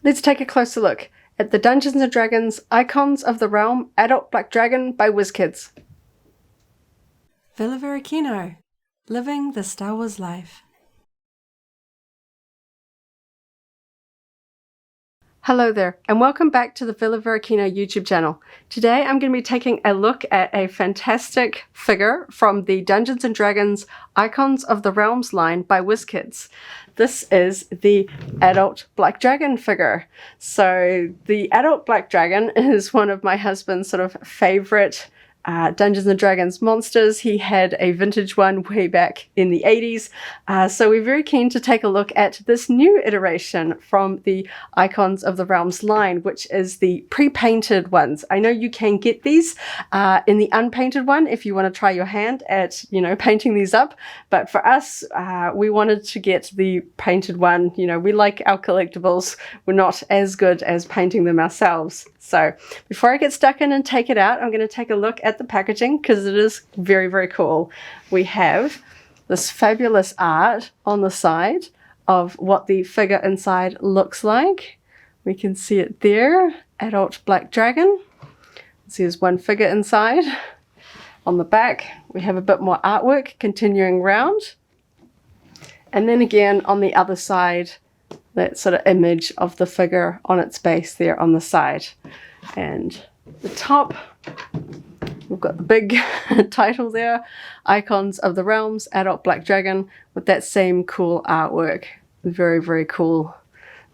Let's take a closer look at the Dungeons & Dragons Icons of the Realm Adult Black Dragon by Wizkids. Varykino, living the Star Wars life. Hello there, and welcome back to the Varykino YouTube channel. Today I'm going to be taking a look at a fantastic figure from the Dungeons & Dragons Icons of the Realms line by Wizkids. This is the adult Black Dragon figure. So the adult Black Dragon is one of my husband's sort of favorite Dungeons & Dragons monsters. He had a vintage one way back in the 80s. So we're very keen to take a look at this new iteration from the Icons of the Realms line, which is the pre-painted ones. I know you can get these in the unpainted one if you want to try your hand at, painting these up. But for us, we wanted to get the painted one. We like our collectibles. We're not as good as painting them ourselves. So before I get stuck in and take it out, I'm going to take a look at the packaging because it is very, very cool. We have this fabulous art on the side of what the figure inside looks like. We can see it there, adult Black Dragon. So there's one figure inside. On the back, we have a bit more artwork continuing round. And then again on the other side, that sort of image of the figure on its base there on the side. And the top, we've got the big title there, Icons of the Realms, Adult Black Dragon, with that same cool artwork. Very, very cool.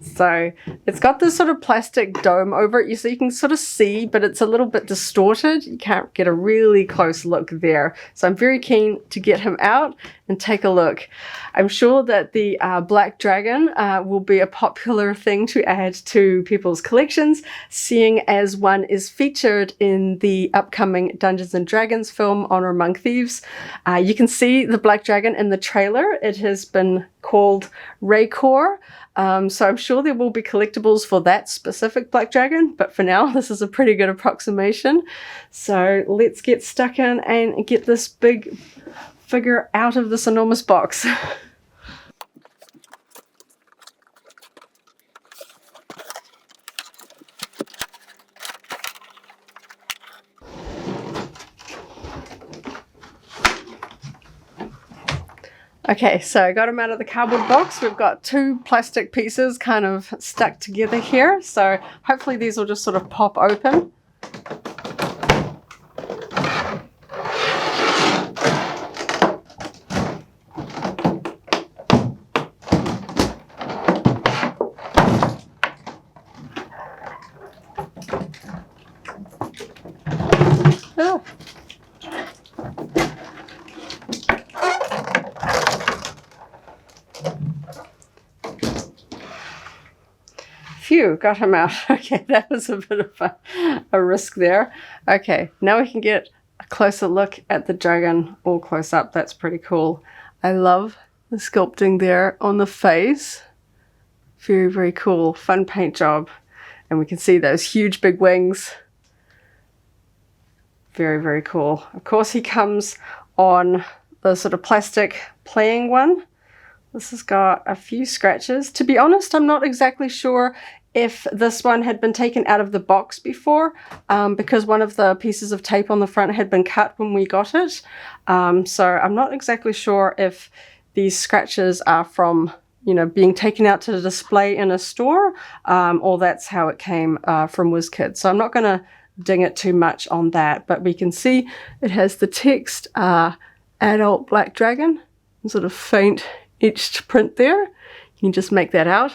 So it's got this sort of plastic dome over it, so you can sort of see, but it's a little bit distorted. You can't get a really close look there. So I'm very keen to get him out and take a look. I'm sure that the Black Dragon will be a popular thing to add to people's collections, seeing as one is featured in the upcoming Dungeons & Dragons film Honor Among Thieves. You can see the Black Dragon in the trailer. It has been called Raycor. So I'm sure there will be collectibles for that specific Black Dragon, but for now this is a pretty good approximation. So let's get stuck in and get this big figure out of this enormous box. Okay, so I got him out of the cardboard box. We've got two plastic pieces kind of stuck together here. So hopefully these will just sort of pop open. Oh. Phew, got him out. Okay, that was a bit of a risk there. Okay, now we can get a closer look at the dragon all close up. That's pretty cool. I love the sculpting there on the face. Very, very cool. Fun paint job. And we can see those huge big wings. Very, very cool. Of course, he comes on the sort of plastic playing one. This has got a few scratches. To be honest, I'm not exactly sure if this one had been taken out of the box before, because one of the pieces of tape on the front had been cut when we got it. So I'm not exactly sure if these scratches are from, being taken out to display in a store, or that's how it came from Wizkids. So I'm not going to ding it too much on that, but we can see it has the text Adult Black Dragon, sort of faint etched print there. You can just make that out.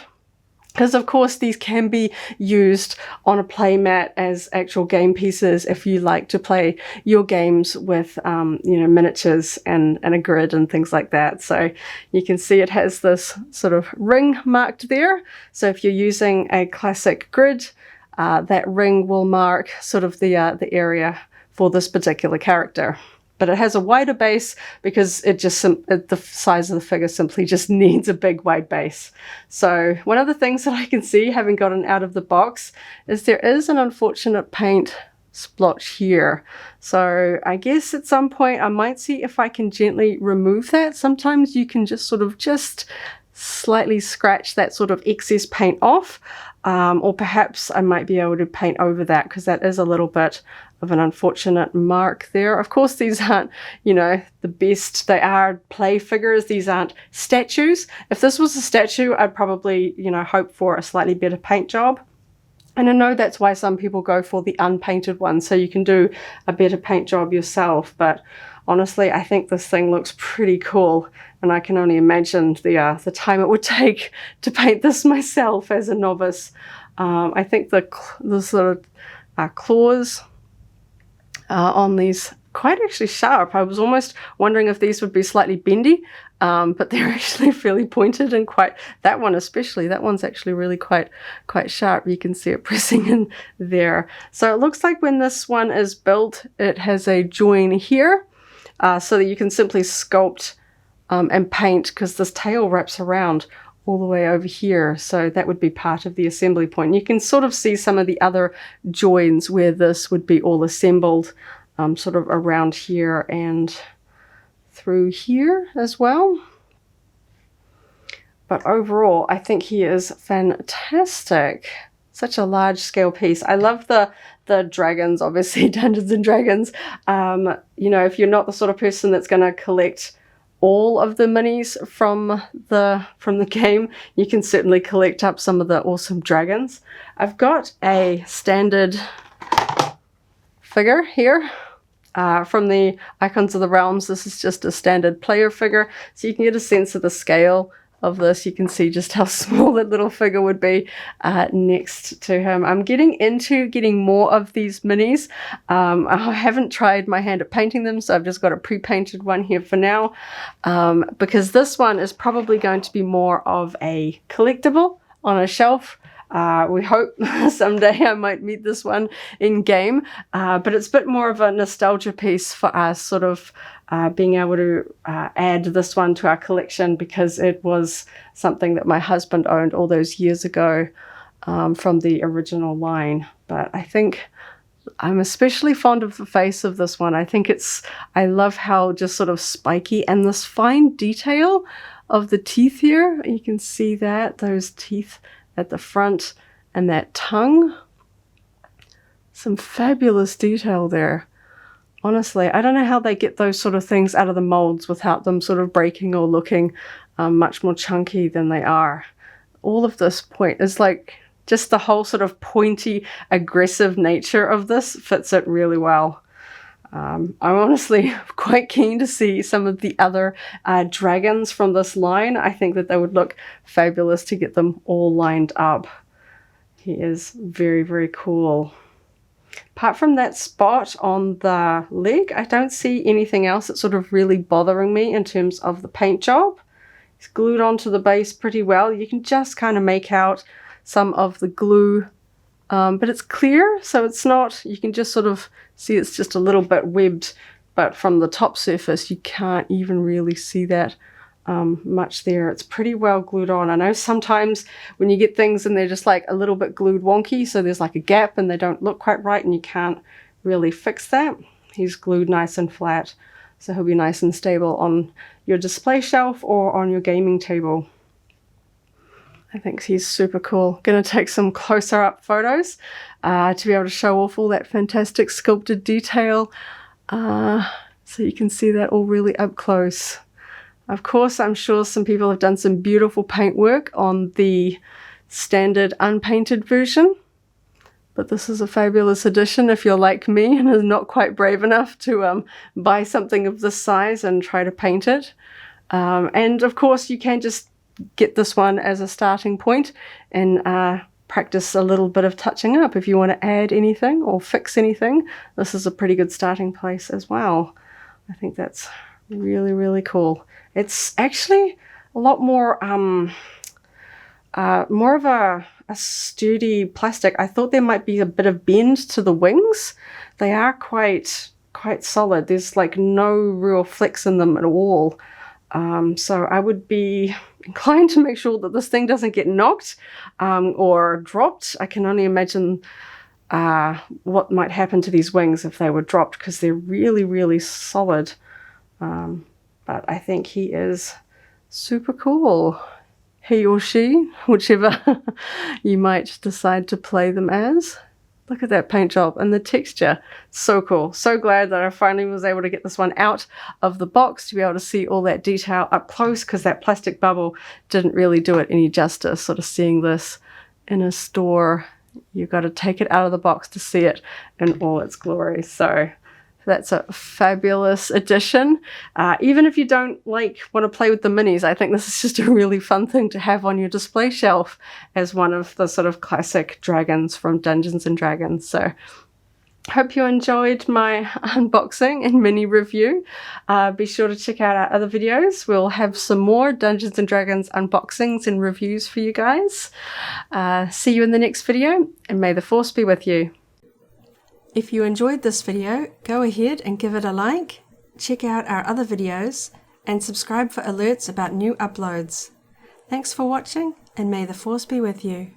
Because of course these can be used on a play mat as actual game pieces if you like to play your games with miniatures and a grid and things like that. So you can see it has this sort of ring marked there. So if you're using a classic grid, that ring will mark sort of the area for this particular character. But it has a wider base because the size of the figure simply just needs a big wide base. So one of the things that I can see, having gotten out of the box, is there is an unfortunate paint splotch here. So I guess at some point I might see if I can gently remove that. Sometimes you can just slightly scratch that sort of excess paint off. or perhaps I might be able to paint over that because that is a little bit of an unfortunate mark there. Of course, these aren't, you know, the best. They are play figures. These aren't statues. If this was a statue, I'd probably, you know, hope for a slightly better paint job. And I know that's why some people go for the unpainted one, so you can do a better paint job yourself. But honestly, I think this thing looks pretty cool, and I can only imagine the time it would take to paint this myself as a novice. I think the sort of claws on these quite actually sharp. I was almost wondering if these would be slightly bendy, but they're actually fairly pointed and quite, that one especially, that one's actually really quite sharp. You can see it pressing in there. So it looks like when this one is built, it has a join here, so that you can simply sculpt and paint, because this tail wraps around all the way over here, so that would be part of the assembly point. You can sort of see some of the other joins where this would be all assembled, sort of around here and through here as well. But overall, I think he is fantastic. Such a large scale piece. I love the dragons, obviously, Dungeons and Dragons. You know, if you're not the sort of person that's going to collect all of the minis from the game, you can certainly collect up some of the awesome dragons. I've got a standard figure here from the Icons of the Realms. This is just a standard player figure, so you can get a sense of the scale of this. You can see just how small that little figure would be next to him. I'm getting into getting more of these minis. I haven't tried my hand at painting them, so I've just got a pre-painted one here for now, because this one is probably going to be more of a collectible on a shelf. We hope someday I might meet this one in game, but it's a bit more of a nostalgia piece for us, sort of being able to add this one to our collection, because it was something that my husband owned all those years ago from the original line. But I think I'm especially fond of the face of this one. I love how just sort of spiky, and this fine detail of the teeth here. You can see that, those teeth at the front and that tongue. Some fabulous detail there. Honestly, I don't know how they get those sort of things out of the molds without them sort of breaking or looking much more chunky than they are. All of this point is like, just the whole sort of pointy, aggressive nature of this fits it really well. I'm honestly quite keen to see some of the other dragons from this line. I think that they would look fabulous to get them all lined up. He is very, very cool. Apart from that spot on the leg, I don't see anything else that's sort of really bothering me in terms of the paint job. It's glued onto the base pretty well. You can just kind of make out some of the glue, but it's clear, so it's not, you can just sort of see it's just a little bit webbed, but from the top surface you can't even really see that much there. It's pretty well glued on. I know sometimes when you get things and they're just like a little bit glued wonky, so there's like a gap and they don't look quite right and you can't really fix that. He's glued nice and flat, so he'll be nice and stable on your display shelf or on your gaming table. I think he's super cool. Gonna take some closer up photos to be able to show off all that fantastic sculpted detail, so you can see that all really up close. Of course, I'm sure some people have done some beautiful paint work on the standard unpainted version, but this is a fabulous addition if you're like me and is not quite brave enough to buy something of this size and try to paint it. And of course, you can just get this one as a starting point and practice a little bit of touching up. If you want to add anything or fix anything, this is a pretty good starting place as well. I think that's really, really cool. It's actually a lot more of a sturdy plastic. I thought there might be a bit of bend to the wings. They are quite solid. There's like no real flex in them at all. So I would be inclined to make sure that this thing doesn't get knocked or dropped. I can only imagine what might happen to these wings if they were dropped, because they're really, really solid. But I think he is super cool. he or she, whichever you might decide to play them as. Look at that paint job and the texture. So cool. So glad that I finally was able to get this one out of the box to be able to see all that detail up close, because that plastic bubble didn't really do it any justice. Sort of seeing this in a store, you've got to take it out of the box to see it in all its glory. So that's a fabulous addition. Even if you don't want to play with the minis, I think this is just a really fun thing to have on your display shelf as one of the sort of classic dragons from Dungeons and Dragons. So hope you enjoyed my unboxing and mini review. Be sure to check out our other videos. We'll have some more Dungeons and Dragons unboxings and reviews for you guys. See you in the next video, and may the Force be with you. If you enjoyed this video, go ahead and give it a like, check out our other videos, and subscribe for alerts about new uploads. Thanks for watching, and may the Force be with you.